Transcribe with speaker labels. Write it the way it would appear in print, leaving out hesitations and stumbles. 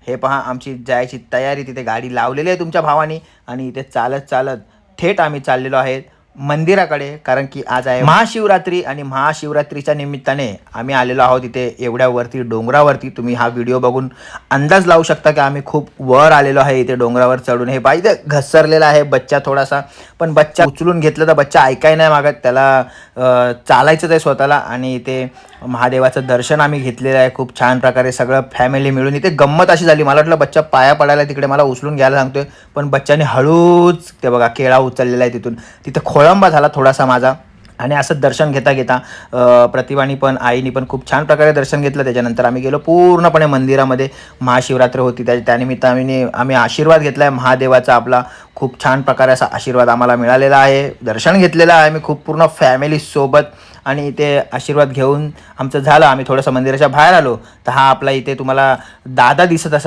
Speaker 1: हे पहा आमची जायची तयारी, तिथे गाडी लावलेली आहे तुमच्या भावानी आणि इथे चालत चालत थेट आम्ही चाललेलो आहे मंदिराकडे, कारण की आज आहे महाशिवरात्री आणि महाशिवरात्रीच्या निमित्ताने आम्ही आलेलो आहोत इथे एवढ्या वरती डोंगरावरती. तुम्ही हा व्हिडिओ बघून अंदाज लावू शकता की आम्ही खूप वर आलेलो आहे इथे डोंगरावर चढून. हे पाहिजे घसरलेला आहे बच्चा थोडासा, पण बच्चा उचलून घेतलं तर बच्चा ऐकाय नाही मागत, त्याला चालायचंच आहे स्वतःला. आणि इथे महादेवाचं दर्शन आम्ही घेतलेलं आहे खूप छान प्रकारे, सगळं फॅमिली मिळून. इथे गंमत अशी झाली, मला वाटलं बच्चा पाया पडायला तिकडे मला उचलून घ्यायला सांगतोय, पण बच्चाने हळूच ते बघा केळा उचललेला आहे तिथून. तिथे खोळंबा झाला थोडासा माझा. आणि असं दर्शन घेता घेता प्रतिभानी पण आईनी पण खूप छान प्रकारे दर्शन घेतलं. त्याच्यानंतर आम्ही गेलो पूर्णपणे मंदिरामध्ये. महाशिवरात्र होती त्यानिमित्त आम्ही आशीर्वाद घेतला आहे महादेवाचा. आपला खूप छान प्रकारे असा आशीर्वाद आम्हाला मिळालेला आहे. दर्शन घेतलेलं आहे आम्ही खूप पूर्ण फॅमिलीसोबत. आणि इथे आशीर्वाद घेऊन आमचं झालं. आम्ही थोडंसं मंदिराच्या बाहेर आलो तर हा आपला इथे तुम्हाला दादा दिसत असेल